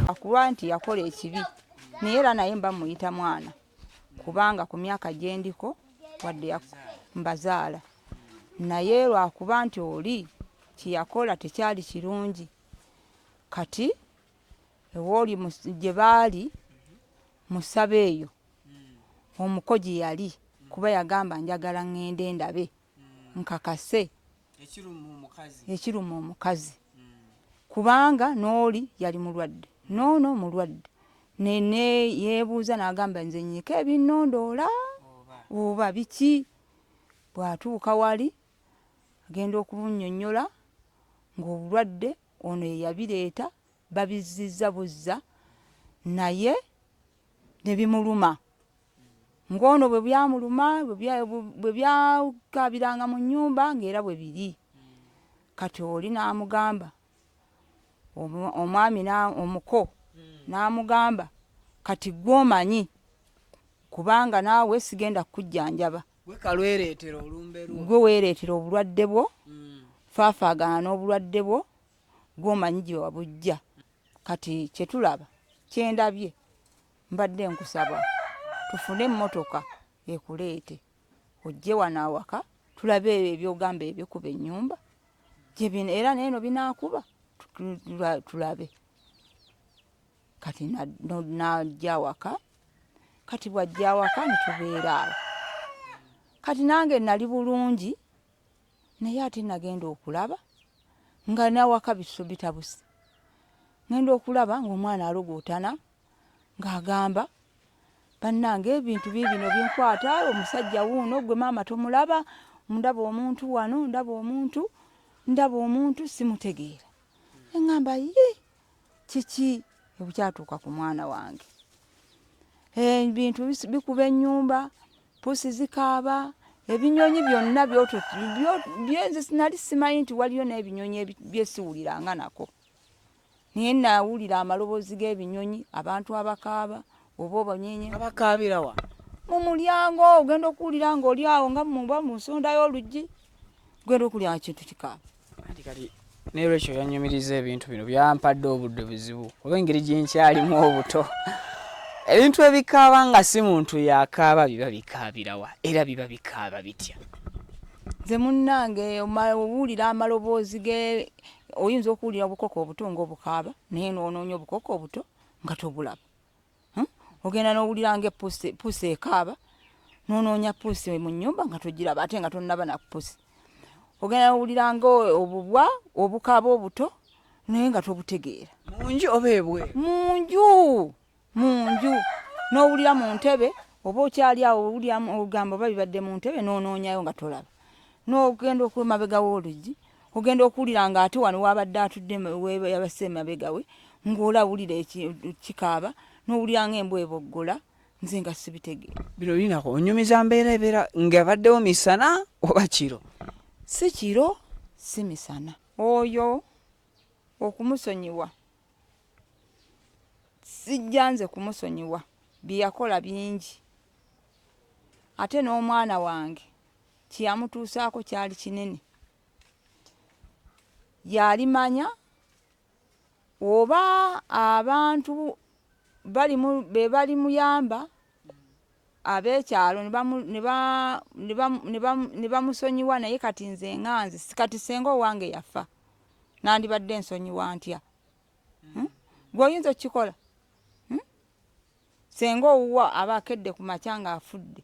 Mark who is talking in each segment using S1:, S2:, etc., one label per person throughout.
S1: Akuwa nti yakola ekibi naye era naye mba muyita mwana kubanga ku myaka gye ndiko wadde mbazaala naye lwakuba nti oli kiyakola tekyali kirungi kati ewoli gye baali musabe eyo omukoji yali kuba yagamba njagala ngende ndabe nkakase ekiruma omukazi kubanga n'oli yali mulwadde nono mulwadde nene yebuuza n'agamba nze nnyika ebinnondoola oba biki bw'atuuka wali agenda okubunnyonnyola ng'obulwadde ono ye yabireeta babizizza buzza naye ne bimuluma ng'ono bwe byamuluma bwe byakabiranga mu nnyumba ng'era bwe biri kati oli n'amugamba omwami omuko n'amugamba kati gw'omanyi kubanga naawe sigenda kukujjanjaba gwe weereetera obulwadde bwo faafaagana n'obulwadde bwo gw'omanyi gye wabujja kati kye tulaba kyendabye mbadde nkusaba tufune emmotoka ekuleete ojje wano awaka tulabe ebyogamba ebikuba ennyumba era neeno binaakuba tulabe kati najja waka kati bwajja waka nitubeera awo kati nange nali bulungi naye ate nagenda okulaba nga nawaka bitabuse ngenda okulaba ng'omwana alogootana ng'agamba bannange ebintu bino binkwata omusajja wuuno gwe maama tomulaba ndaba omuntu wano ndaba omuntu simutegeera engamba ye kiki ebukyatuuka ku mwana wange ebintu bikuba ennyumba pusi zikaaba ebinyonyi byonna byenze sinali simanyi nti waliyo n'ebinyonyi byesiwuliranga nako naye nawulira amaloboozi g'ebinyonyi abantu abakaaba oba abanyenye
S2: abakaabirawa
S1: mu mulyango ogenda okuwulira ng'oli awo nga muba mu nsonda y'oluggi ogenda okuwulira kintu kikaaba
S2: kati ne Recheal yanyumiriza ebintu bino byampadde obudde buzibu oba engeri gyenkyalimu obuto ebintu ebikaaba nga si muntu yakaaba biba bikaabirawa era biba bikaaba bitya
S1: nze munnange owulira amaloboozi oyinza okuwulira obukoko obuto ng'obukaaba naye noonoonya obukoko obuto nga tobulaba ogenda n'owulira ng'epusi ekaaba noonoonya pusi mu nnyumba nga togiraba ate nga tonnaba na pusi ogenda n'owulira ng'obubwa obukaaba obuto naye nga tobutegeera
S2: munju oba ebwe
S1: munju n'owulira mu ntebe oba okyali awo owulira ogamba oba bibadde mu ntebe noonoonyayo nga tolaba n'ogenda okumabega w'oluggi ogenda okuwulira nga ate wano wabadde atudde yabase emabega we ng'olawulira kikaaba n'owulira ng'embwa eboggola nze nga sibitegeera
S2: bino binako onyumiza mbeera ebeera ng'abaddewo misana oba kiro
S1: si kiro si misana oyo okumusonyiwa sijja nze kumusonyiwa byeyakola bingi ate n'omwana wange kyeyamutuusaako kyali kinene yalimanya oba abantu be balimuyamba ab'ekyalo ne bamusonyiwa naye kati nze nganze kati senga owange yafa nandibadde nsonyiwa ntya gw'oyinza okukikola senga owuwa aba akedde ku makya nga afudde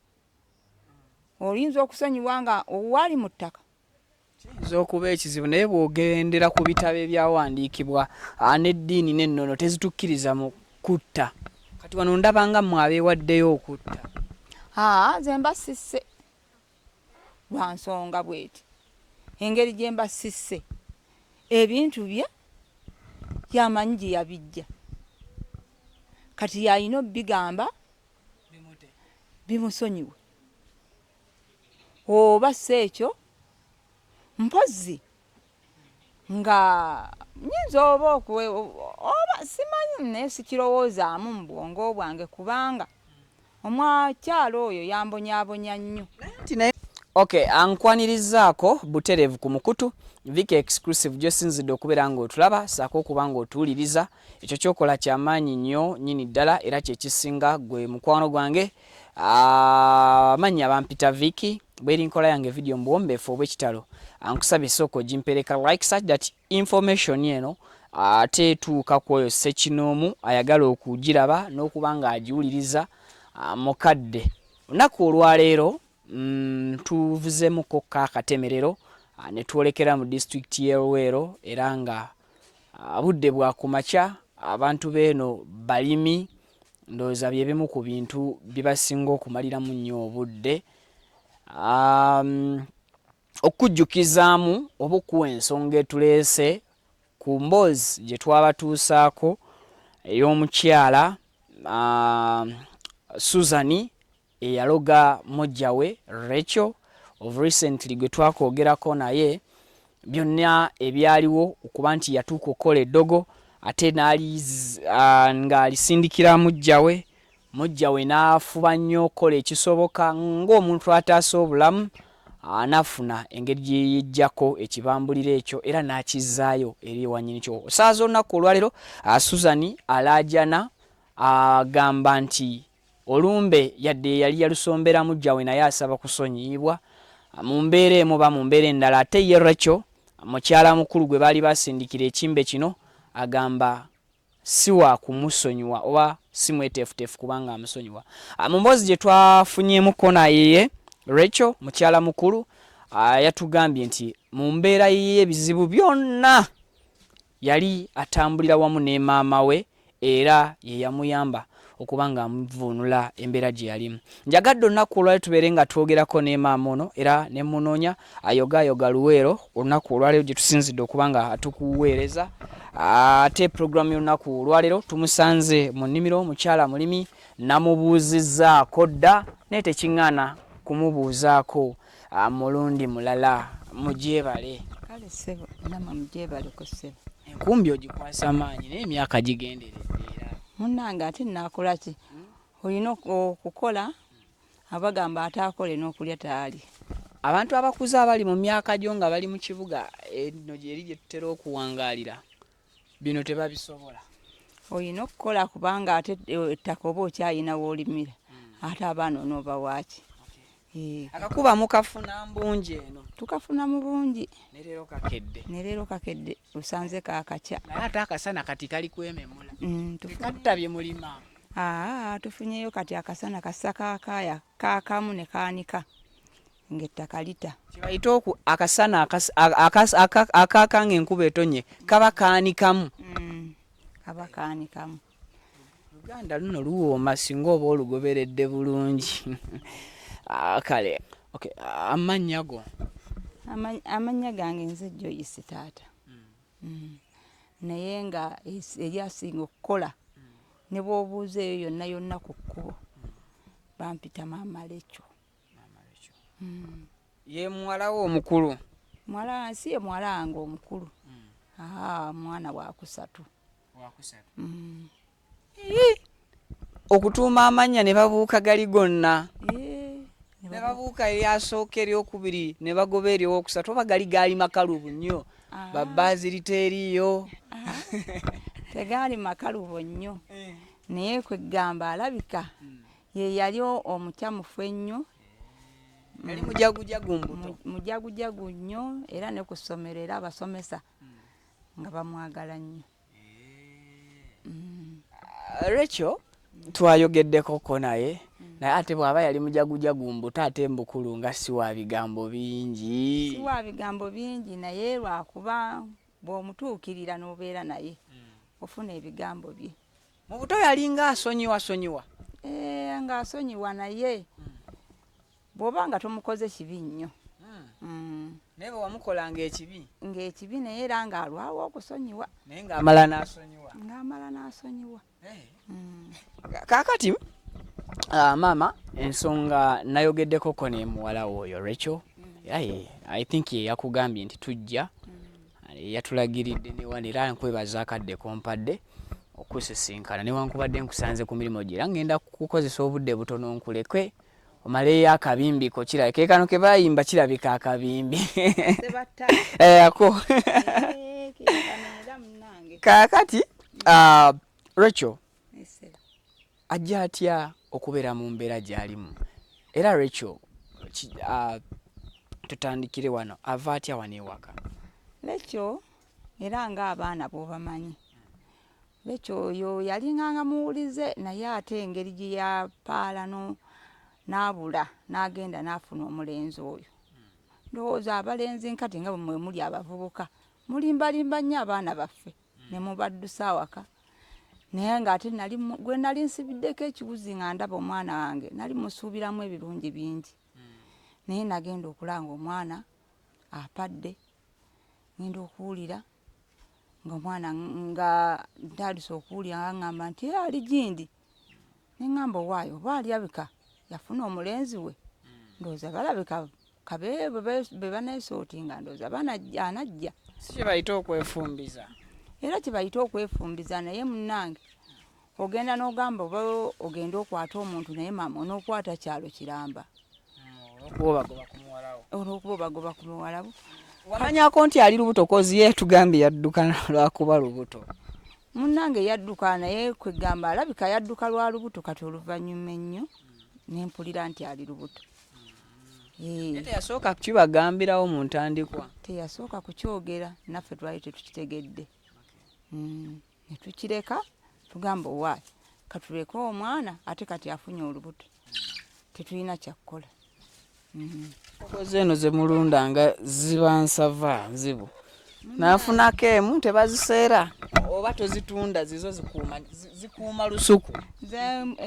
S1: oyinza okusonyiwa nga owali mu ttaka
S2: kiyinza okuba ekizibu naye bw'ogendera ku bitabo ebyawandiikibwa n'eddiini n'ennono tezitukkiriza mu kutta kati wano ndaba nga mmwe abeewaddeyo okutta
S1: nze mba sisse lwa nsonga bweti engeri gye mba sisse ebintu bye yamanyi gye yabijja kati yalina obigamba bimusonyiwe oba si ekyo mpozi nga nyinza oba oba simanyi naye sikirowoozaamu mu bwongo bwange kubanga omwakyalo oyo yambonyaabonya nnyo.
S2: Okay, ankwanirizaako butereevu ku mukutu Viki exclusive gyosinzidde okubeera ng'otulaba saako okuba ng'otuwuliriza ekyo kyokola kyamaanyi nnyo nnyini ddala era kyekisinga gwe mukwano gwange amannya bampita Viki bweri nkola yange video mbuwombeefu obw'ekitalo ankusabye sooka ogimpereka like such that information eno ate etuuka ku oyo ssekinoomu ayagala okugiraba n'okuba ng'agiwuliriza mukadde olunaku olwaleero tuvuzemuko kaakatemerero ne twolekera mu district y'e Luweero era nga budde bwa kumakya abantu beeno balimi ndowooza bye bimu ku bintu bibasinga okumaliramu nnyo obudde okujjukizaamu oba okuwa ensonga etuleese ku mboozi gye twabatuusaako ey'omukyala Susan eyaloga Mujjawe Recheal of recently gwe twakwogerako naye byonna ebyaliwo okuba nti yatuuka okukola eddogo ate ng'alisindikira Mujjawe n'afuba nnyo okukola ekisoboka ng'omuntu ataasa obulamu anafuna engeri gye yejjako ekibambulira ekyo era n'akizaayo eri wanyini kyo. Osaaza olunaku olwaleero Susan alaajana agamba nti olumbe yadde yali yalusombera Mujjawe naye asaba kusonyiyibwa mu mbeera emu ba mu mbeera endala. Ate ye Recheal mukyala mukulu gwe baali basindikira ekimbe kino agamba si wa kumusonyiwa oba si mweteefuteefu kubanga amusonyiwa. Mu mboozi gye twafunyeemuko naye Recheal mukyala mukulu yatugambye nti mu mbeera y'ebizibu byonna yali atambulira wamu ne maama we era ye yamuyamba okuba ng'amuvuunula embeera gye yalimu. Njagadde olunaku olwaleero tubeere nga twogerako ne maama ono era ne munoonya ayoga Luweero olunaku olwaleero gye tusinzidde okuba nga tukuweereza. Ate programu y'olunaku olwaleero tumusanze mu nnimiro mukyala mulimi namubuuzizzaako dda naye tekiŋŋaana kumubuuzaako mulundi mulala. Mugyebale.
S1: Kale ssebo nama mugyebaleko ssebo.
S2: Enkumbi ogikwasa maanyi naye emyaka gigenderedde era.
S1: Munnange ate naakola ki? Olina okukola abagamba ataakole n'okulya taali.
S2: Abantu abakuze abali mu myaka gyo nga bali mu kibuga eno gyeri gye tutera okuwangaalira bino tebabisobola.
S1: Olina okukola kubanga ate ettaka oba okyayina w'olimira ate abaana onooba waaki.
S2: Akakuba mukafuna mbungi eno.
S1: Tukafuna mu bungi.
S2: Ne leero kakedde.
S1: Osanze kaakakya.
S2: Naye ate akasana kati kali kwememula. Tekattabye mulima.
S1: Tufunyeyo kati akasana kassa kaakaaya kaakamu ne kaanika ng'ettaka lita.
S2: Kibayita akasana akaakanga enkuba etonye kaba kaanikamu.
S1: Kaba kaanikamu.
S2: Uganda luno luwooma singa oba olugoberedde bulungi. Kale. Okay, amannya go.
S1: Amannya gange nze Joyce taata. Naye nga eryasinga okukola ne bw'obuuza eyo yonna ku kkubo bampita Maama Recheal.
S2: Ye muwala wo omukulu?
S1: Mwala si ye muwala wange omukulu. Mwana wa kusatu.
S2: Okutuuma amannya ne babuuka gali gonna. Ne babuuka eryasooka eryokubiri ne bagoba ery'owokusatu oba gali makalubu nnyo. Babbazirita eriyo.
S1: Tegaali makalubo nnyo. Naye kwegamba alabika ye yali omukyamufu ennyo.
S2: Yali mujagujagu mbuto.
S1: Mujagujagu nnyo era ne ku ssomero era abasomesa nga bamwagala nnyo.
S2: Recheal twayogeddeko naye naye ate bw'aba yali mujagujagu mbuto ate mbukulu nga si wa bigambo bingi.
S1: Si wa bigambo bingi naye lwakuba bw'omutuukirira n'obeera naye ofuna ebigambo bye.
S2: Mu buto yali nga asonyiwa.
S1: Nga asonyiwa naye bw'oba nga tomukoze kibi nnyo.
S2: Naye bwe wamukolanga ekibi?
S1: Ng'ekibi naye era ng'alwawo okusonyiwa.
S2: Naye ng'amala n'asonyiwa. Kaakati maama ensonga nayogeddeko ne muwala oyo Recheal. I think ye yakugambye nti tujja yatulagiridde ne wano era nkwebaza akadde kompadde okusisinkana newankubadde nkusanze ku mirimu gira ngenda kukozesa obudde butono nkulekwe omaleyo akabimbiko kirabika kekano ke bayimba kirabika akabimbi ako kakati Recheal ajja atya okubeera mu mbeera gy'alimu era Recheal tutandikire wano ava atya wano ewaka
S1: Recheal era ng'abaana bw'obamanyi Recheal oyo yalinganga muwulize naye ate engeri gye yapaala n'abula n'agenda n'afuna omulenzi oyo ndowooza abalenzi nkati nga bwe muli abavubuka mulimbalimba nnyo abaana baffe ne mubaddusa awaka naye ng'ate gwe nali nsibiddeko ekibuzi nga ndaba omwana wange nali musuubiramu ebirungi bingi naye nagenda okulanga omwana apadde ngenda okuwulira ng'omwana nga ntandise okuwulira ng'aŋŋamba nti ali gindi ne ŋŋamba owaayo oba alyabika yafuna omulenzi we ndowooza balabika kabe be baneesootinga ndowooza anajja
S2: si kye bayita okwefumbiza
S1: era kye bayita okwefumbiza naye munnange ogenda n'ogamba oba ogenda okwata omuntu naye maama onookwata kyalo kiramba olw'okubobagoba ku muwalabu
S2: wamanyako nti ali lubuto kozi ye tugambye yadduka lwakuba lubuto
S1: munnange yadduka naye kwegamba alabika yadduka lwa lubuto kati oluvannyuma ennyo nempulira nti ali lubuto
S2: teyasooka kukibagambirawo mu ntandikwa
S1: teyasooka kukyogera naffe twali tetukitegedde ne tukireka tugamba owaayi katuleke omwana ate kati afunye olubuto tetulina kyakukola
S2: okoze eno ze mulundanga ziba nsava nzibu nafunako emu tebaziseera oba tozitunda zizo zikuuma lusuku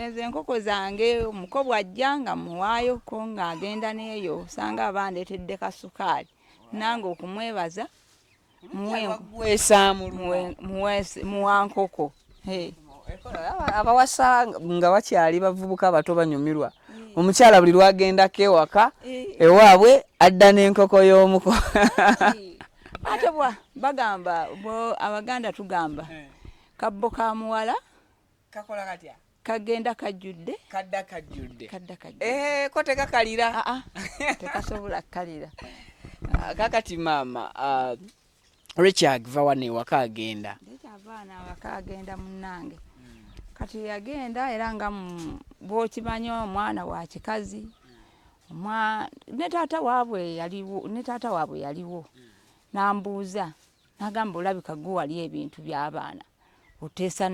S1: ezo enkoko zange omuko bw'ajja nga muwaayoko ng'agenda n'eyo osanga abandeetedde kasukaali nange okumwebaza muwa nkoko
S2: abawasa nga bakyali bavubuka bato banyumirwa omukyala buli lwagendako ewaka ewaabwe adda n'enkoko y'omuko
S1: ate bagamba abaganda tugamba kabbo ka muwala
S2: kakola katya
S1: kagenda kajjudde
S2: kadda kajjudde
S1: ko
S2: tekakalira
S1: tekasobola kukalira
S2: kakati maama Recheal va wano ewaka agenda
S1: abaana awaka agenda munnange kati yagenda era nga bw'okimanyi omwana wa kikazi ne taata waabwe yaliwo nambuuza nagamba olabika gwe wali ebintu by'abaana oteesa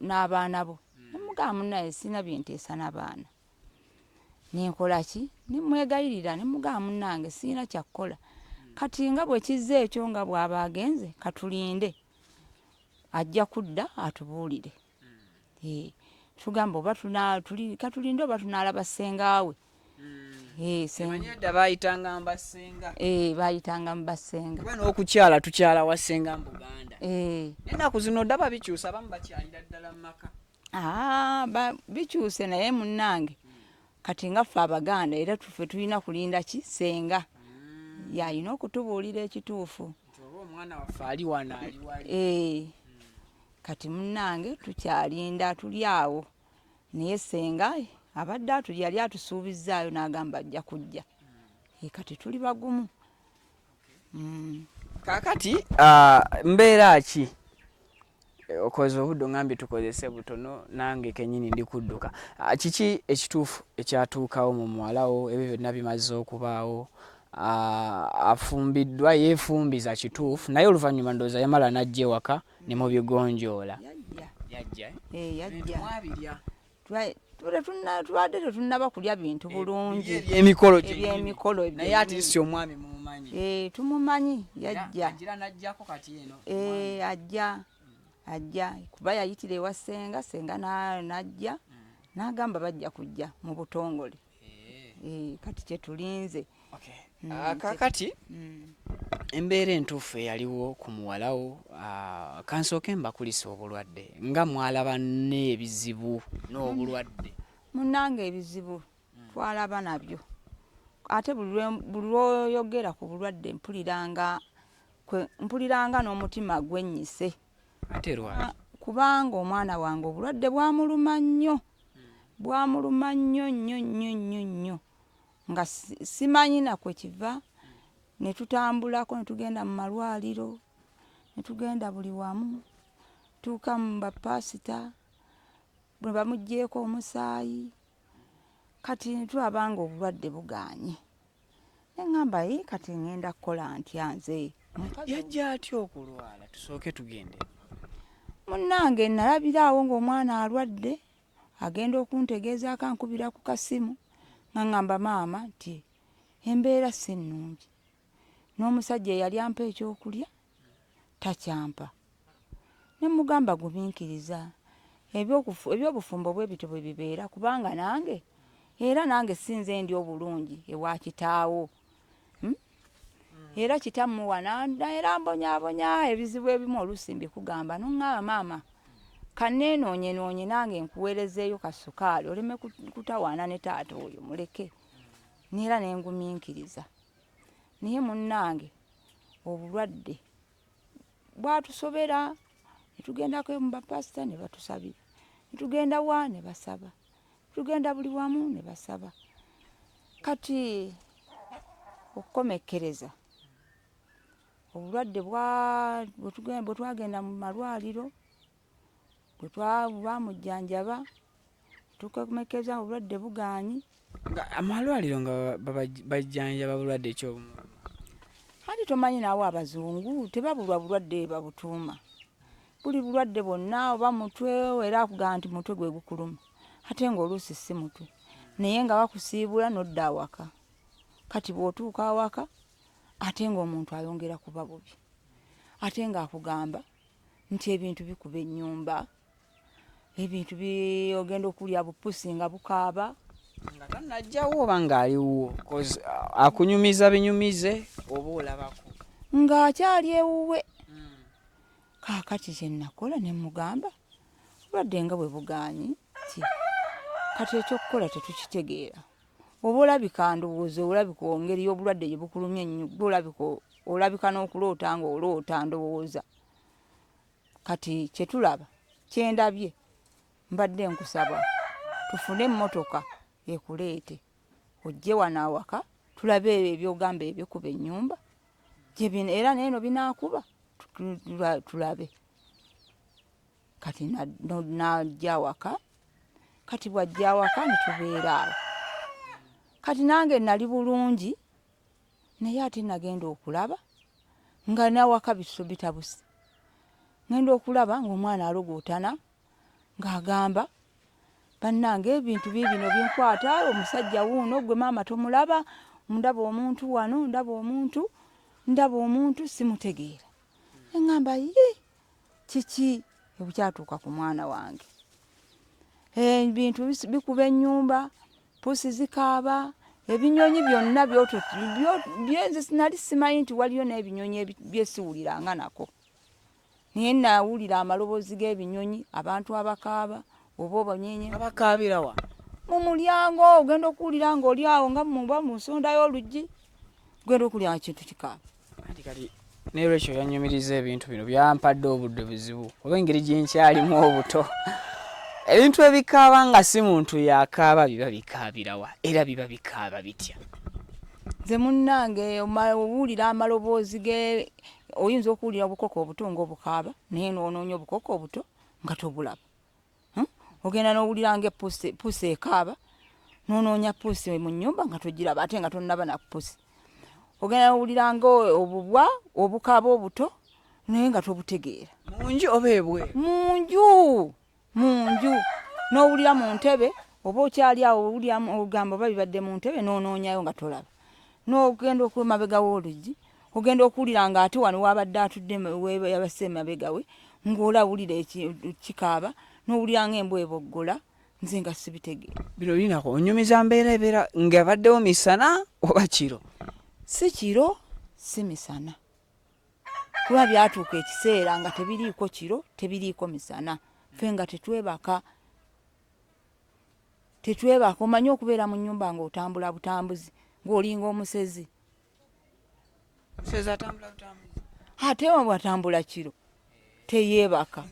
S1: n'abaana bo nemugamba munnaye sina byenteesa n'abaana nenkola ki nemwegayirira nemugamba munnange sina kyakukola kati nga bwe kizza ekyo nga bw'aba agenze katulinde ajja kudda atubuulire tugamba oba katulinde oba tunaalaba sengaawe
S2: bayitanga mbasenga
S1: bayitanga mubasenga
S2: kuba n'okukyala tukyala wa senga mu Buganda ennaku zino ddaba bikyusa abamu bakyalira ddala mu maka
S1: bikyuse naye munnange kati nga ffe Abaganda era tuffe tulina kulinda ki senga yalina okutubuulira ekituufu
S2: omwana waffe ali wano ali wali
S1: kati munnange tukyalinda tuli awo naye senga abadde yali atusuubizzaayo n'agamba ajja kujja kati tuli bagumu
S2: kakati mbeera ki okoze obudde ngambye tukozese butono nange kenyini ndi kudduka kiki ekituufu ekyatuukawo mu muwalawo ebyo byonna bimaze okubaawo afumbiddwa yeefumbiza kituufu naye oluvannyuma ndowooza yamala n'ajja ewaka ne mu bigonjoola yajja
S1: tubadde tetunnaba kulya bintu bulungi
S2: ebyemikolo naye ate si omwami mumumanyi
S1: tumumanyi yajja
S2: n'ajjako kati eno
S1: ajja kuba yayitira ewa senga n'ajja n'agamba bajja kujja mu butongole kati kyetulinze
S2: kakati embeera entuufu eyaliwo ku muwalawo kansooke mbakulisa obulwadde nga mwalaba n'ebizibu n'obulwadde
S1: munnange ebizibu twalaba nabyo ate buli lwoyogera ku bulwadde mpuliranga n'omutima gwennyise
S2: ate lwaki
S1: kubanga omwana wange obulwadde bwamuluma nnyo nnyo nga simanyi nakwe kiva. Ne tutambulako ne tugenda mu malwaliro ne tugenda buli wamu tuuka mu bapasita bwe bamuggyeeko omusaayi kati ne tulaba nga obulwadde bugaanye. Ne ŋŋamba kati ŋŋenda kukola ntya nze.
S2: Yajja atya okulwala? Tusooke tugende.
S1: Munnange nalabiraawo ng'omwana alwadde agenda okuntegeeza akankubira ku kasimu nga ŋŋamba maama nti embeera si nnungi. N'omusajja eyali ampa ekyokulya takyampa. Ne mugamba gumiikiriza eby'obufumbo bwe bityo bwe bibeera kubanga nange sinze ndi obulungi ewa kitaawo. Era kitamuwa era mbonyaabonya ebizibu ebimu oluusi mbikugamba n'oŋŋamba maama kanneenoonye nange nkuweerezeeyo ka sukaali oleme kutawaana ne taata oyo muleke. Neera ne ngumiikiriza. Naye munnange obulwadde bwatusobera ne tugendako mu bapasita ne batusabira, ne tugenda wa ne basaba, tugenda buli wamu ne basaba. Kati okukomekkereza obulwadde bwe twagenda mu malwaliro bamujjanjaba tukomekkereza obulwadde bugaanyi.
S2: Amalwaliro nga bajjanjaba bulwadde ky'obumuluma.
S1: Ati tomanyi naawe abazungu tebabulwa bulwadde babutuuma. Buli bulwadde bwonna oba mutwe era akugamba nti mutwe gwe gukuluma ate ng'oluusi si mutwe naye nga bakusiibula n'odda awaka. Kati bw'otuuka awaka ate ng'omuntu ayongera kuba bubi ate ng'akugamba nti ebintu bikuba ennyumba, ebintu ogenda okulya bupusi nga bukaaba.
S2: Nga tannajjawo oba ng'aliwo akunyumiza binyumize oba olabako
S1: ng'akyali ewuwe. Kaakati kye nakola ne mugamba obulwadde nga bwe bugaanyi kati ekyokukola tetukitegeera. Oba olabika ndowooza olabika ngeri y'obulwadde gye bukulumye ennyo olabika n'okuloota ng'oloota ndowooza. Kati kye tulaba kye ndabye mbadde nkusaba tufune emmotoka ekuleete ojje wano awaka tulabe ebyogamba ebikuba ennyumba era neeno binaakuba tulabe. Kati najja awaka. Kati bw'ajja awaka ne tubeera awo. Kati nange nali bulungi naye ate nagenda okulaba nga n'awaka bitabuse. Ngenda okulaba ng'omwana alogootana ng'agamba bannange ebintu bino binkwata omusajja wuuno gwe maama tomulaba ndaba omuntu simutegeera. Eŋŋamba kiki ebukyatuuka ku mwana wange. Ebintu bikuba ennyumba, pusi zikaaba, ebinyonyi byonna byenze sinali simanyi nti waliyo n'ebinyonyi byesiwuliranga nako. Naye nawulira amaloboozi g'ebinyonyi, abantu abakaaba oba abanyenye.
S2: Abakaabira wa?
S1: Mu mulyango ogenda okuwulira ng'oli awo nga muba mu nsonda y'oluggi ogenda okuwulira nga kintu kikaaba.
S2: Kati ne Recheal yannyumiriza ebintu bino byampadde obudde buzibu oba engeri gye nkyalimu obuto. Ebintu ebikaaba nga si muntu yakaaba biba bikaabirawa era biba bikaaba bitya?
S1: Nze munnange owulira amaloboozi oyinza okuwulira obukoko obuto ng'obukaaba naye n'onoonya obukoko obuto nga tobulaba. Ogenda n'owulira ng'eppusi ekaaba n'onoonya pusi mu nnyumba nga togiraba ate nga tonnaba na pusi. Ogenda n'owulira ng'obubwa obukaaba obuto naye nga tobutegeera.
S2: Mu nju oba ebweru?
S1: Mu nju n'owulira mu ntebe oba okyali awo ogamba oba bibadde mu ntebe n'onoonyayo nga tolaba. N'ogenda okumabega w'oluggi ogenda okuwulira ng'ate wano wabadde atudde yabase emabega we ng'olawulira kikaaba n'owulira ng'embwa eboggola nze nga sibitegeera.
S2: Bino binako onyumiza mbeera ebeera ng'abaddewo misana oba kiro?
S1: Si kiro si misana. Kuba byatuuka ekiseera nga tebiriiko kiro tebiriiko misana. Ffe nga tetwebaka omanyi okubeera mu nnyumba ng'otambula butambuzi ng'olinga omusezi.
S2: Omusezi atambula butambuzi?
S1: Ate bw'atambula kiro teyeebaka.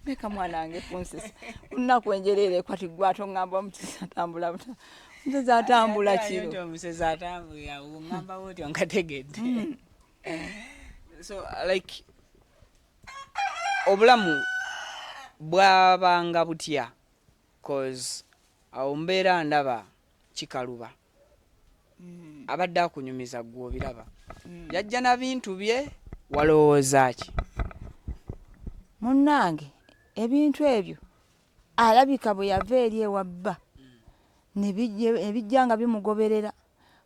S1: Meka mwana wange kunsesa. Unaku enjerere kwati gwato ngamba omusezi atambula buta. Omusezi atambula kiro.
S2: Nti omusezi atambula ngamba woti onkategedde. So like obulamu bwabanga butya cause awo mbeera ndaba kikaluba. Abadde akunyumiza gwe obiraba. Yajja na bintu bye walowooza ki?
S1: Munnange ebintu ebyo alabika bwe yava eri ewabba nebijja nga bimugoberera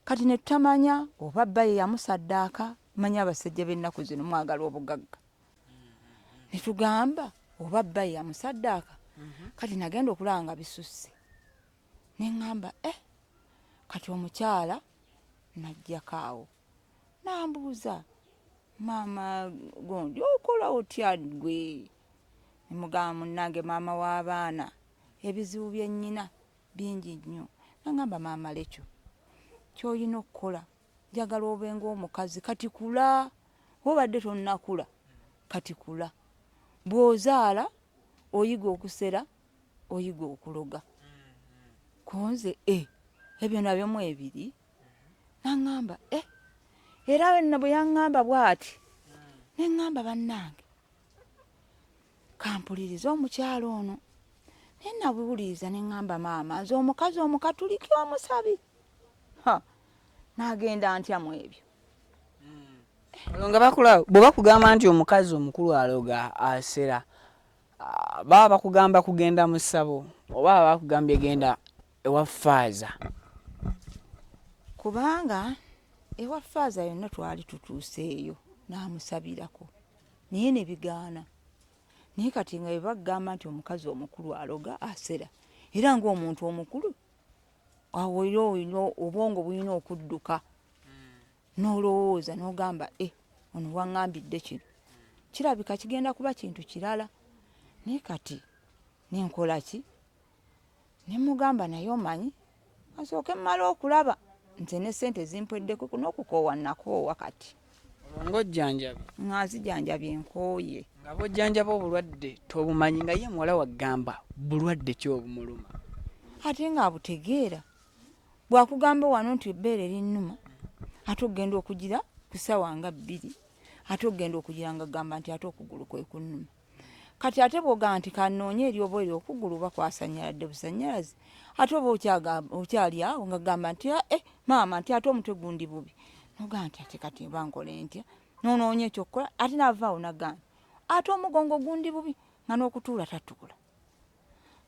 S1: kati ne tutamanya oba bba ye yamusaddaaka. Manya abasajja b'ennaku zino mwagala obugagga ne tugamba oba bba ye yamusaddaaka kati nagenda okulaba nga bisusse ne ŋŋamba kati omukyala najjako awo nambuuza maama gondi okola otya gwe? Nemugamba munnange maama w'abaana ebizibu bye nnyina bingi nnyo. Nagamba maama Recheal ky'olina okukola njagala obe ng'omukazi kati kula obadde tonnakula kati kula bw'ozaala oyiga okusera oyiga okuloga konze ebyo nabyo mu ebiri. Naŋŋamba era wenna bwe yaŋŋamba bw'ati ne ŋŋamba bannange kampuliriza omukyalo ono ne nabuwuliriza ne ŋŋamba maama nze omukazi omukatuliki omusabi n'agenda ntya mu ebyo.
S2: Nga bakula bwe bakugamba nti omukazi omukulu aloga asera baba bakugamba kugenda mu ssabo oba baba bakugambye genda ewa ffaaza?
S1: Kubanga ewa ffaaza yonna twali tutuuseeyo n'amusabirako naye ne bigaana. Naye kati nga bwe bagamba nti omukazi omukulu aloga asera era ng'omuntu omukulu awo olina obwongo bulina okudduka n'olowooza n'ogamba ono waŋŋambidde kino kirabika kigenda kuba kintu kirala. Naye kati nenkola ki? Ne mugamba naye omanyi asooke mmala okulaba nze ne ssente zimpweddeko n'okukoowa nakoowa kati.
S2: Ng'ojjanjabi?
S1: Nzijanjabye nkooye.
S2: Nga bw'ojjanjaba obulwadde tobumanyi nga ye muwala waggamba bulwadde ki obumuluma?
S1: Ate nga abutegeera bw'akugamba wano nti ebbeere linnuma ate ogenda okugira ku ssaawa nga 2 ate ogenda okugira nga gamba nti ate okugulu kwe kunnuma. Kati ate bw'ogamba nti kannoonye eri oba eri okugulu oba kwasanyaladde busannyalazi ate oba okyali awo nga gamba nti maama nti ate omutwe gundi bubi nogamba nti ate kati mba nkole ntya noonoonye ekyokkola ate naavaawo nagamba ate omugongo gundi bubi nga n'okutuula tatuula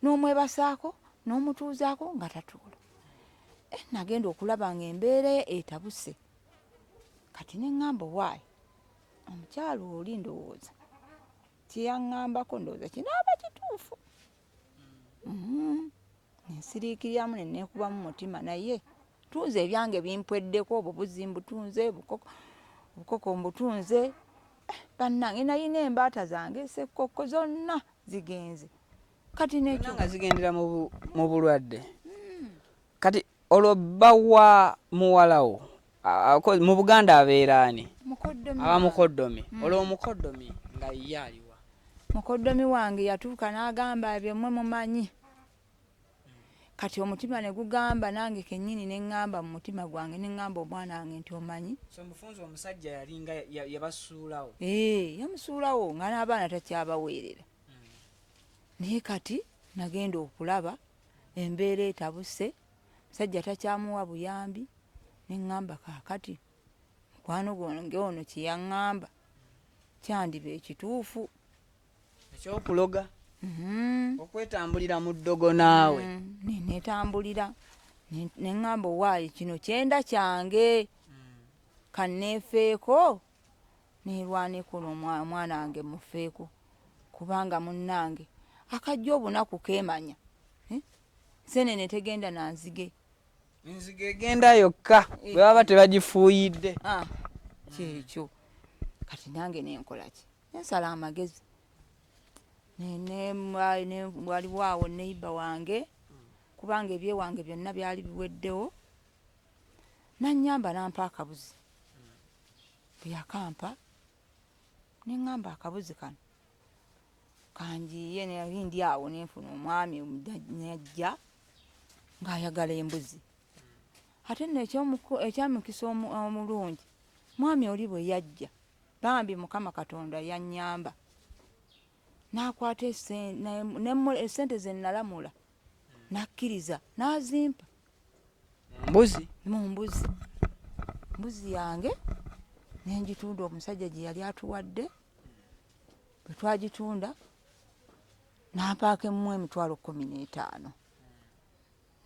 S1: n'omwebasaako n'omutuuzaako nga tatuula. Nagenda okulaba nga embeera etabuse kati ne ŋŋamba waayi omukyalo oli ndowooza kyeyaŋŋambako ndowooza kinaaba kituufu. Nensiriikiryamu ne neekubamu mutima naye tunze ebyange bimpweddeko obwo buzi mbutunze bukoko mbutunze bannange nalina embaata zange sekkokko zonna zigenze kati nekyo
S2: nga zigendera mu bulwadde. Kati olwo bba wa muwalawo mu Buganda abeera ani? Aba mukoddomi. Olwo omukoddomi nga ye aliwa?
S1: Mukoddomi wange yatuuka n'agamba ebyo mmwe mumanyi. Kati omutima ne gugamba nange kennyini ne ŋŋamba mu mutima gwange ne ŋŋamba omwana wange nti omanyi.
S2: So mufunzo omusajja yalinga yabasuulawo?
S1: Yamusuulawo nga n'abaana takyabaweerera. Naye kati nagenda okulaba embeera etabuse musajja takyamuwa buyambi ne ŋŋamba kaakati mukwano gwange ono kye yaŋŋamba kyandiba ekituufu.
S2: Ekyokuloga? Okwetambulira mu ddogo naawe?
S1: Netambulira ne ŋŋamba owaayi kino kyenda kyange kanneefeeko neerwaneko n'omwana wange mufeeko kubanga munnange akajja obunaku keemanya. Nseenene tegenda na nzige.
S2: Enzige egenda yokka bwe baba tebagifuuyidde.
S1: Kyekyo kati nange nenkola ki? Nensala amagezi. Waliwo awo neiba wange kubanga ebyewange byonna byali biweddewo nannyamba nampa akabuzi. Bwe yakampa ne ŋŋamba akabuzi kano kanjiye ndi awo nenfuna omwami nejja ng'ayagala embuzi. Ate nno ekyamukisa omulungi mwami oli bwe yajja bambi Mukama Katonda yannyamba n'akwata essente ze nalamula n'akkiriza n'azimpa mu mbuzi yange nenjitunda omusajja gye yali atuwadde. Bwe twagitunda n'ampaaka emu $15,000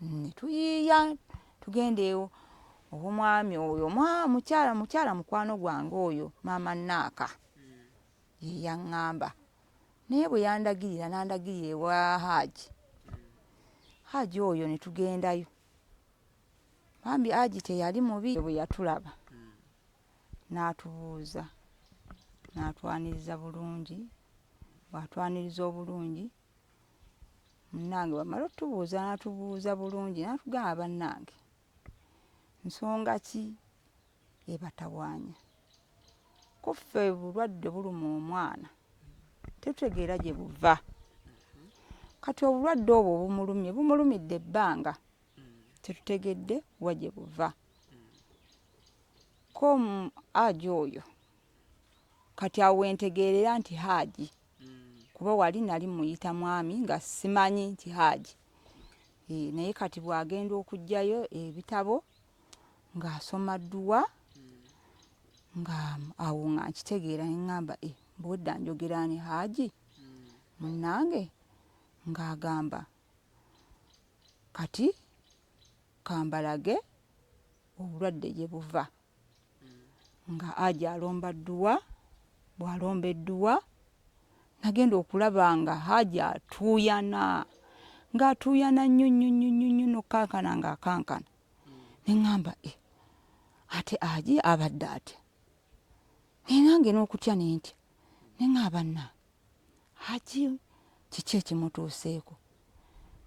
S1: ne tuyiiya tugenda ewo. Omwami oyo mukyala mukwano gwange oyo maama Naaka ye yaŋŋamba, naye bwe yandagirira n'andagirira ewa Haji oyo ne tugendayo. Bambi Haji teyali mubi. Bwe yatulaba n'atubuuza n'atwaniriza bulungi. Bw'atwaniriza obulungi munnange bw'amala otubuuza n'atubuuza bulungi n'atugamba, bannange nsonga ki ebatawaanya? Kuffe obulwadde buluma omwana tetutegeera gye buva. Kati obulwadde obwo bumulumidde ebbanga tetutegedde wa gye buva. Ko Haji oyo kati awo wentegeerera nti Haji, kuba wali nali muyita mwami nga simanyi nti Haji. Naye kati bw'agenda okuggyayo ebitabo ng'asoma dduwa nga awo nga nkitegeera ne ŋŋamba bwedda njogera ne Haji munnange ng'agamba kati kambalage obulwadde gye buva. Nga Haji alomba dduwa, bw'alomba edduwa nagenda okulaba nga Haji atuuyana nnyo n'okkankana ng'akankana. Ne ŋŋamba ate Haji abadde atya? Naye nange n'okutya ne ntya. Ne ŋŋamba nange Haji kiki ekimutuuseeko?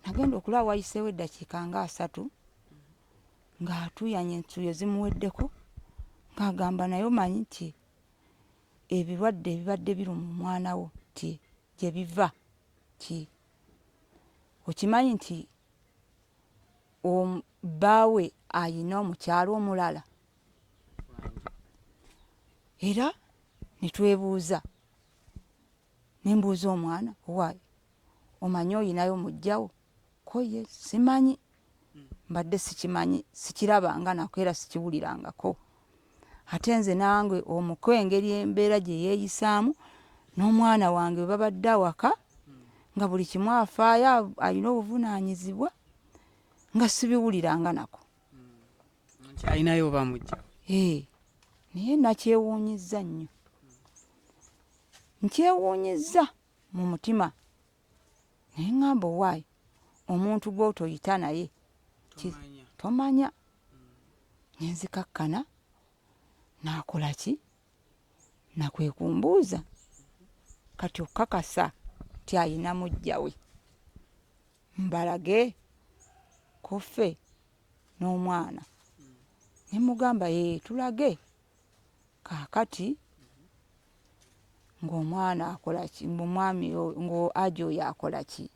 S1: Nagenda okulaba wayiseewo eddakiika nga 3 ng'atuuyanye entuuyo zimuweddeko ng'agamba naye omanyi nti ebirwadde ebibadde biruma omwana wo ti gye biva ti okimanyi nti bbaawe ayina omukyalo omulala? Era ne twebuuza, ne mbuuza omwana, owaayi omanyi oyinayo Mujjawe? Ko ye simanyi, mbadde sikimanyi, sikirabanga nako era sikiwulirangako. Ate nze nange omukwe engeri embeera gye yeeyisaamu n'omwana wange bwe babadde awaka nga buli kimu afaayo alina obuvunaanyizibwa nga sibiwuliranga nako.
S2: Alinayo oba Mujjawe? Naye nakyewuunyizza nnyo. Nkyewuunyizza mu mutima. Naye ŋŋamba owaayi omuntu gw'otoyita naye tomanya. Ne nzikakkana n'akola ki? Nakwe kumbuuza kati okakasa ti ayina Mujjawe, mbalage koffe n'omwana. Ne mugamba tulage. Kaakati ng'omwana akola ki? Omwami Haji oyo akola ki?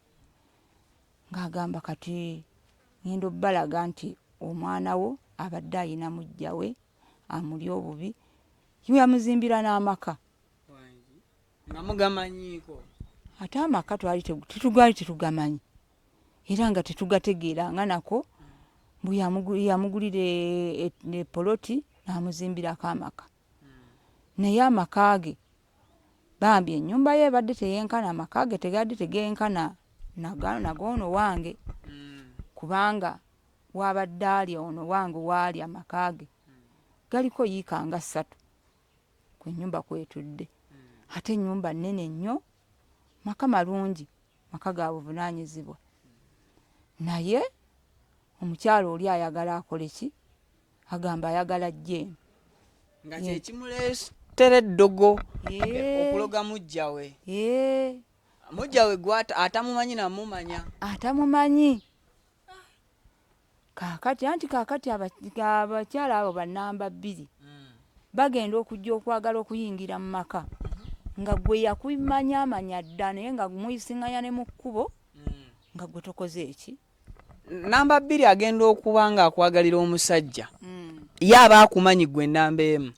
S2: Ng'agamba kati ngenda obbalaga nti omwana wo abadde ayina Mujjawe amuli obubi, yamuzimbira n'amaka. Nga mugamanyiiko?
S1: Ate amaka twali tetugamanyi era nga tetugategeeranga nako. Bwe yamugulira epoloti n'amuzimbirako amaka. Naye amaka ge bambi ennyumba ye ebadde teyenkana, amaka ge tegadde tegenkana nagoono wange, kubanga wabadde ali ono wange waali amaka ge galiko yiika nga 3 ku nnyumba kwetudde. Ate ennyumba nnene nnyo, maka malungi, maka ga buvunaanyizibwa. Naye omukyalo oli ayagala akole ki? Agamba ayagala ajje.
S2: Nga kye kimuleetera eddogo okuloga Mujjawe. Mujjawe atamumanyi namumanya?
S1: Atamumanyi. Kaakati abakyala abo bannamba 2 bagenda okujja okwagala okuyingira mu maka nga gwe yakumanya dda naye nga muyisinganya ne mu kkubo nga gwe tokoze eki.
S2: Namba 2 agenda okuba nga akwagalira omusajja ye aba akumanyi gwe namba emu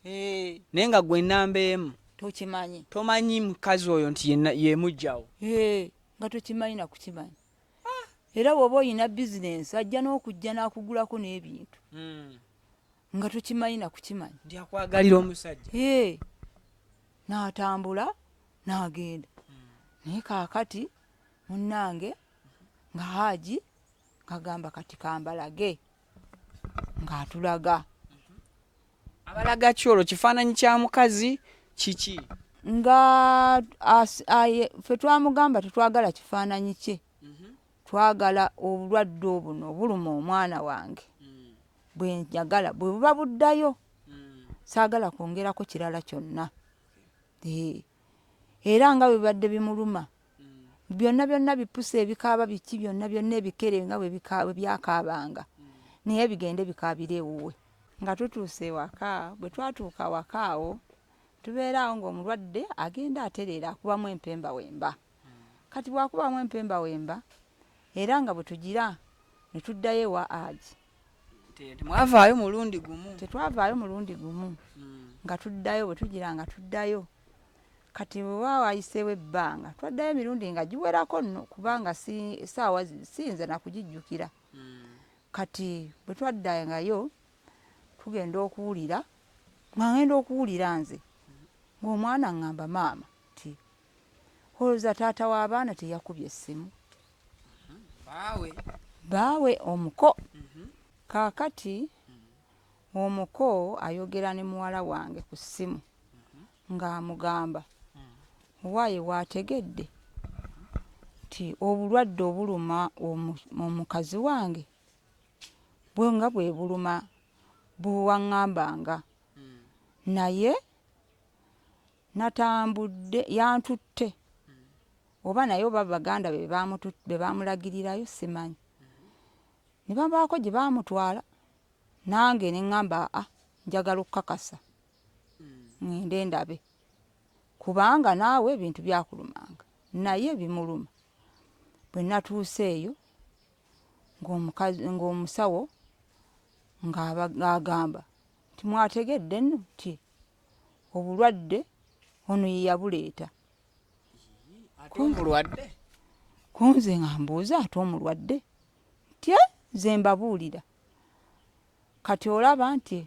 S2: naye nga gwe namba emu
S1: tokimanyi,
S2: tomanyi mukazi oyo nti ye Mujjawe
S1: nga tokimanyi na kukimanyi. Era bw'oba oyina bizinensi ajja n'okujja n'akugulako n'ebintu nga tokimanyi na kukimanyi
S2: ndi akwagalira omusajja
S1: n'atambula n'agenda. Naye kaakati munnange nga Haji ngagamba kati kambalage ng'atulaga.
S2: Abalaga ki olwo? Kifaananyi kya mukazi kiki?
S1: Nga ffe twamugamba tetwagala kifaananyi kye, twagala obulwadde obuno obuluma omwana wange bwe njagala bwe buba buddayo, saagala kwongerako kirala kyonna. Era nga bwe bibadde bimuluma byonna byonna bipusa ebikaaba biki byonna byonna ebikere nga bwe byakaabanga naye bigende bikaabire ewuwe. Nga tutuuse ewaka, bwe twatuuka waka awo tubeeraawo ng'omulwadde agenda atereera akubamu empembawemba. Kati bwakubamu empembawemba era nga bwe tugira ne tuddayo ewa Haji.
S2: Temwavaayo mulundi gumu?
S1: Tetwavaayo mulundi gumu. Nga tuddayo bwe tugira nga tuddayo. Kati bwe waayiseewo ebbanga twaddayo emirundi nga giwerako nno kubanga saawa siyinza na kugijjukira. Kati bwe twaddangayo tugenda okuwulira nga ngenda okuwulira nze ng'omwana ngamba maama ti olowooza taata w'abaana teyakubye essimu? Baawe omuko. Kaakati omuko ayogera ne muwala wange ku ssimu ng'amugamba waaye waategedde ti obulwadde obuluma omukazi wange bwe nga bwe buluma buwaŋŋambanga naye natambudde yantutte oba naye oba baganda be baamulagirirayo simanyi. Ne babaako gye baamutwala nange ne ŋŋamba njagala okukakasa ŋŋende ndabe kubanga naawe ebintu byakulumanga naye bimuluma. Bwe natuuse eyo ng'omusawo ng'agamba nti mwategedde nno ti obulwadde ono ye yabuleeta.
S2: Omulwadde?
S1: Kunze nga mbuuza ate omulwadde tye nze mbabuulira. Kati olaba nti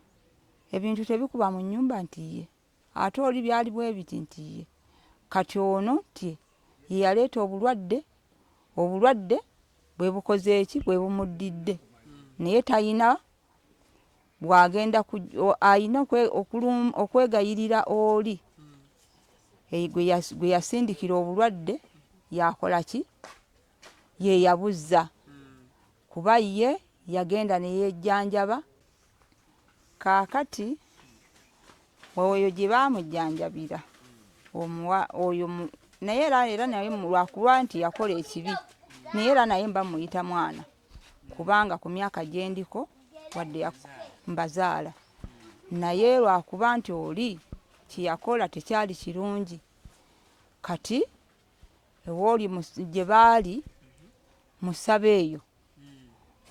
S1: ebintu tebikuba mu nnyumba nti ye ate oli byali bwe biti nti ye kati ono nti ye yaleeta obulwadde bwe bukoze eki bwe bumuddidde naye tayina bw'agenda ayina okwegayirira oli gwe yasindikira obulwadde yakola ki ye yabuzza kuba ye yagenda ne yejjanjaba. Kaakati oyo gye baamujjanjabira oyo naye era naye lwakuba nti yakola ekibi naye era naye mba muyita mwana kubanga ku myaka gye ndiko wadde mbazaala naye lwakuba nti oli kyeyakola tekyali kirungi. Kati ewooli gye baali musaba eyo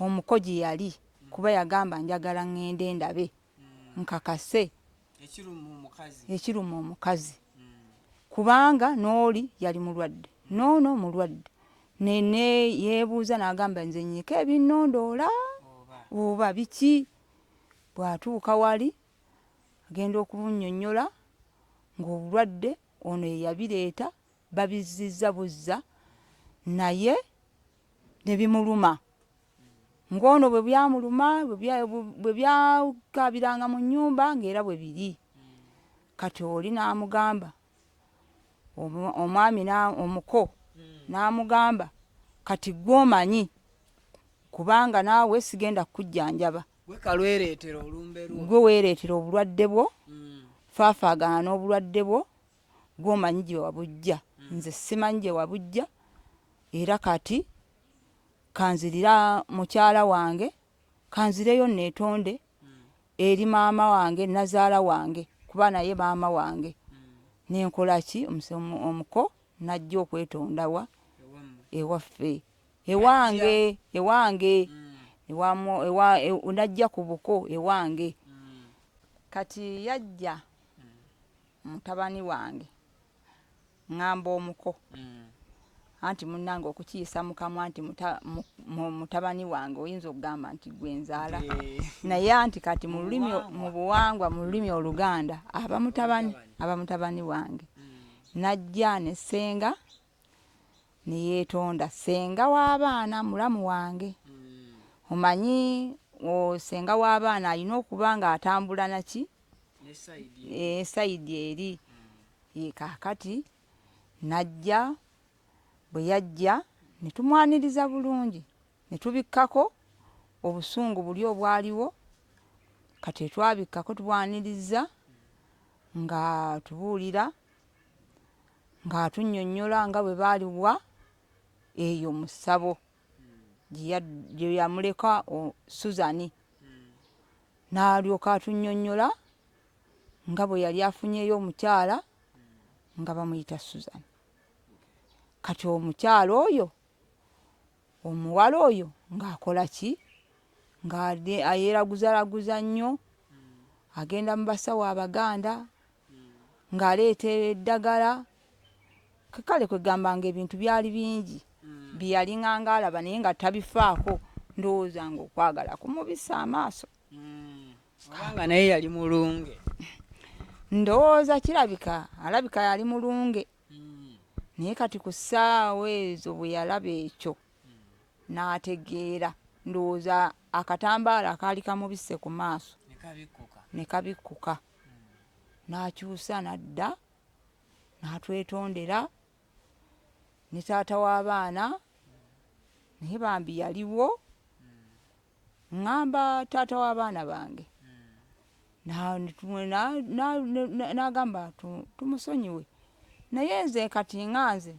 S1: omuko gye yali kuba yagamba njagala ŋŋende ndabe nkakase ekiruma omukazi kubanga n'oli yali mulwadde noono mulwadde nene yeebuuza n'agamba nze nnyika ebinnondoola oba biki. Bw'atuuka wali agenda okubunnyonnyola ng'obulwadde ono ye yabireeta babizizza buzza naye ne bimuluma ng'ono bwe byamuluma bwe byakaabiranga mu nnyumba ng'era bwe biri. Kati oli n'amugamba omwami omuko n'amugamba kati gw'omanyi kubanga naawe sigenda kukujjanjaba gwe weereetera obulwadde bwo faafaagana n'obulwadde bwo gw'omanyi gye wabujja nze simanyi gye wabujja era kati kanzirira mukyala wange kanzireyo neetonde eri maama wange nazaala wange kuba naye maama wange nenkola ki omuko najja okwetondawa ewaffe ewange najja ku buko ewange. Kati yajja mutabani wange ngamba omuko anti munnange okukiyisa mukamwa nti mutabani wange oyinza okugamba nti gwenzaala naye anti kati mu buwangwa mu lulimi Oluganda aba mutabani wange. Najja ne senga neyeetonda senga w'abaana mulamu wange. Omanyi senga w'abaana alina okuba nga atambula naki sayidi eri. Kaakati najja bwe yajja ne tumwaniriza bulungi ne tubikkako obusungu buli obwaliwo. Kati twabikkako tubwaniriza nga tubuulira nga atunnyonnyola nga bwe baaliwa eyo mu ssabo gye yamuleka Suzani. N'alyoka atunnyonnyola nga bwe yali afunyeyo omukyala nga bamuyita Suzani. Kati omukyala oyo omuwala oyo ng'akola ki nga yeeraguzalaguza nnyo agenda mu basawo Abaganda ng'aleeta eddagala. Kale kwegamba nga ebintu byali bingi byalinga alaba naye nga tabifaako. Ndowooza nga okwagala kumubisa amaaso
S2: kubanga naye yali mulunge.
S1: Ndowooza alabika yali mulunge. Naye kati ku ssaawa ezo bwe yalaba ekyo n'ategeera. Ndowooza akatambaala kaali kamubisse ku maaso ne kabikkuka. N'akyusa n'adda n'atwetondera ne taata w'abaana naye bambi yaliwo. Ngamba taata w'abaana bange n'agamba tumusonyiwe. Naye nze kati nganze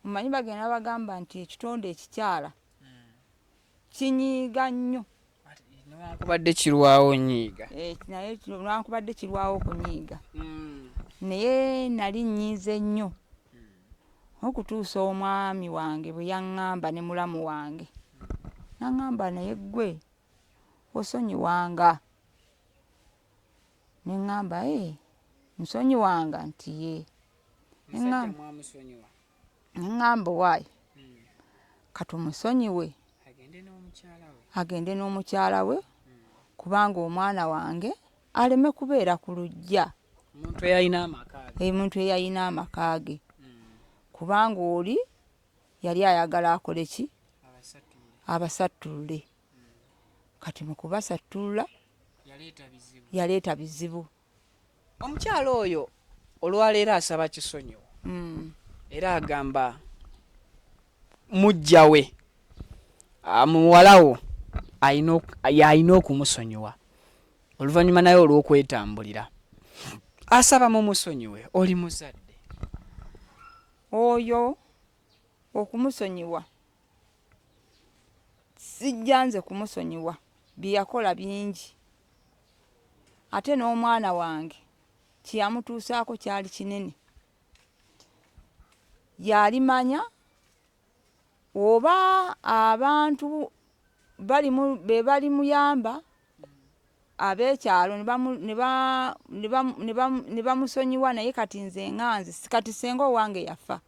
S1: mumanyi bagenda bagamba nti ekitonde ekikyala kinyiiga nnyo
S2: newankubadde kirwawo nyiiga.
S1: Naye newankubadde kirwawo kunyiiga. Naye nali nnyiize nnyo okutuusa omwami wange bwe yaŋŋamba ne mulamu wange n'aŋŋamba naye ggwe osonyiwanga. Ne ŋŋamba nsonyiwanga nti ye. Ŋŋamba waayi katumusonyiwe agende n'omukyala we kubanga omwana wange aleme kubeera ku luggya. Omuntu eyayina amaka ge kubanga oli yali ayagala akole ki abasattule. Kati mu kubasattula yaleeta bizibu.
S2: Omukyala oyo olwaleero asaba kisonyiwo era agamba Mujjawe muwalawo alina okumusonyiwa. Oluvannyuma naye olw'okwetambulira asaba mumusonyiwe. Oli muzadde
S1: oyo okumusonyiwa sijja nze kumusonyiwa bye yakola bingi. Ate n'omwana wange kyeyamutuusaako kyali kinene. Yalimanya oba abantu be balimuyamba ab'ekyalo ne bamusonyiwa. Naye kati nze nganze kati senga owange yafa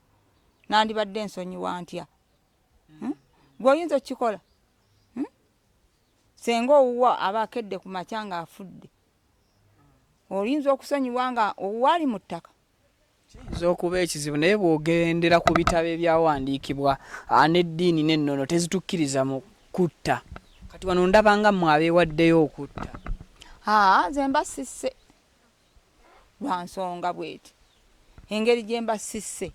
S1: nandibadde nsonyiwa ntya? Gw'oyinza okukikola senga owuwa aba akedde ku makya ng'afudde. Oyinza okusonyiwa nga owali mu ttaka.
S2: Kiyinza okuba ekizibu naye bw'ogendera ku bitabo ebyawandiikibwa n'eddiini n'ennono tezitukkiriza mu kutta. Kati wano ndaba nga mmwe abeewaddeyo okutta.
S1: Nze mba sisse lwa nsonga bw'eti. Engeri gye mba sisse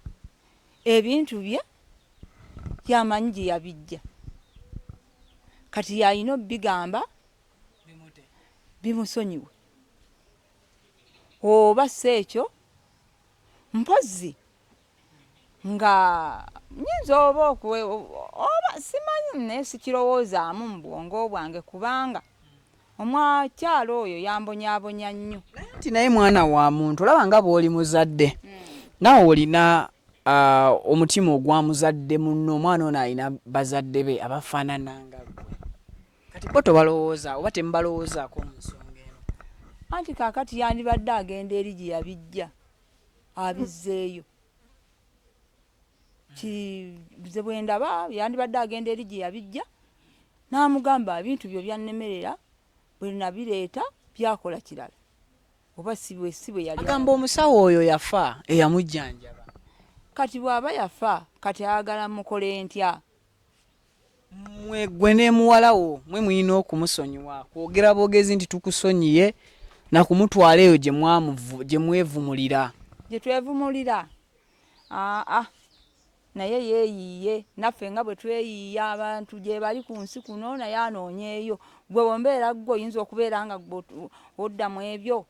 S1: ebintu bye yamanyi gye yabijja. Kati yalina obigamba bimusonyiwe oba si ekyo mpozi nga nyinza oba oba simanyi naye sikirowoozaamu mu bwongo bwange kubanga omwakyalo oyo yambonyaabonya nnyo.
S2: Nti naye mwana wa muntu olaba nga bw'oli muzadde Naawe olina omutima ogwamuzadde munno omwana ono alina bazadde be abafaanana nga ggwe. Kati bo tobalowooza oba temubalowoozaako mu nsonga eno?
S1: Anti kaakati yandibadde agenda eri gye yabijja abizzeeyo. Kize bwe ndaba yandibadde agenda eri gye yabijja n'amugamba ebintu byo byannemerera bwe nabireeta byakola kirala. Oba si bwe yali
S2: agamba omusawo oyo yafa eyamujjanjaba.
S1: Kati bw'aba yafa kati ayagala mukole ntya?
S2: Gwe ne muwala wo mwe mulina okumusonyiwa, kwogera bwogezi nti tukusonyiye na kumutwala eyo gye mwevumulira.
S1: Gye twevumulira? Naye yeeyiiye naffe nga bwe tweyiiya abantu gye bali ku nsi kuno naye anoonyeeyo. Gwe wombeera gwe oyinza okubeera nga odda mu ebyo